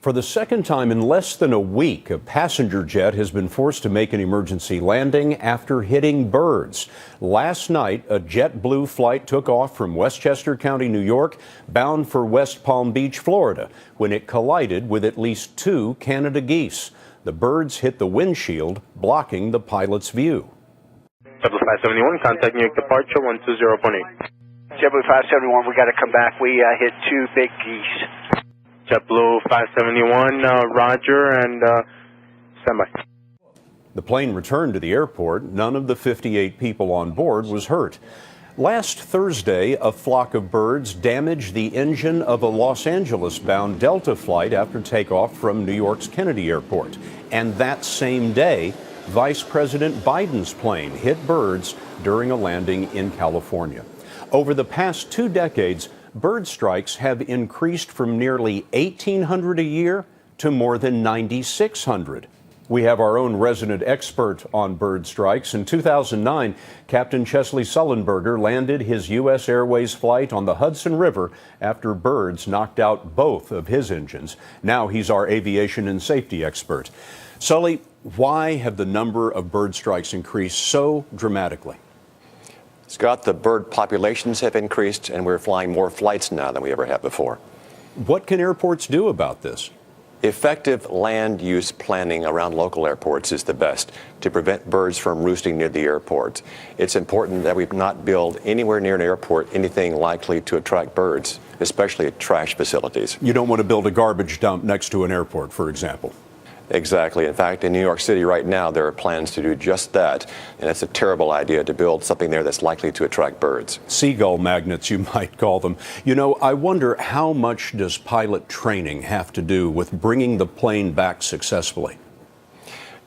For the second time in less than a week, a passenger jet has been forced to make an emergency landing after hitting birds. Last night, a JetBlue flight took off from Westchester County, New York, bound for West Palm Beach, Florida, when it collided with at least two Canada geese. The birds hit the windshield, blocking the pilot's view. JetBlue 571, contact New York departure 120.8. JetBlue 571, we got to come back. We hit two big geese. JetBlue 571, roger, and standby. The plane returned to the airport. None of the 58 people on board was hurt. Last Thursday, a flock of birds damaged the engine of a Los Angeles-bound Delta flight after takeoff from New York's Kennedy Airport. And that same day, Vice President Biden's plane hit birds during a landing in California. Over the past 2 decades, bird strikes have increased from nearly 1,800 a year to more than 9,600. We have our own resident expert on bird strikes. In 2009, Captain Chesley Sullenberger landed his U.S. Airways flight on the Hudson River after birds knocked out both of his engines. Now he's our aviation and safety expert. Sully, why have the number of bird strikes increased so dramatically? Scott, the bird populations have increased, and we're flying more flights now than we ever have before. What can airports do about this? Effective land use planning around local airports is the best to prevent birds from roosting near the airport. It's important that we not build anywhere near an airport anything likely to attract birds, especially at trash facilities. You don't want to build a garbage dump next to an airport, for example. Exactly. In fact, in New York City right now, there are plans to do just that. And it's a terrible idea to build something there that's likely to attract birds. Seagull magnets, you might call them. You know, I wonder how much does pilot training have to do with bringing the plane back successfully?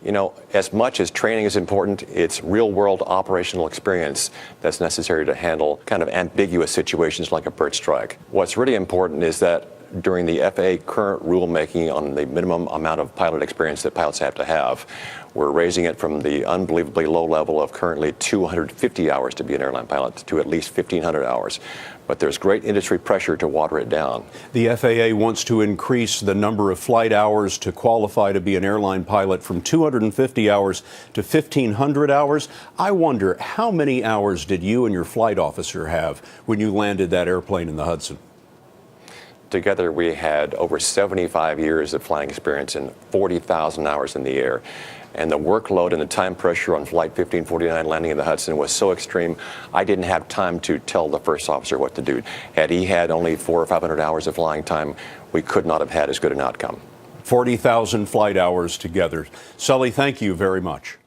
You know, as much as training is important, it's real-world operational experience that's necessary to handle kind of ambiguous situations like a bird strike. What's really important is that during the FAA current rulemaking on the minimum amount of pilot experience that pilots have to have, we're raising it from the unbelievably low level of currently 250 hours to be an airline pilot to at least 1,500 hours. But there's great industry pressure to water it down. The FAA wants to increase the number of flight hours to qualify to be an airline pilot from 250 hours to 1,500 hours. I wonder, how many hours did you and your flight officer have when you landed that airplane in the Hudson? Together, we had over 75 years of flying experience and 40,000 hours in the air. And the workload and the time pressure on Flight 1549 landing in the Hudson was so extreme, I didn't have time to tell the first officer what to do. Had he had only 400 or 500 hours of flying time, we could not have had as good an outcome. 40,000 flight hours together. Sully, thank you very much.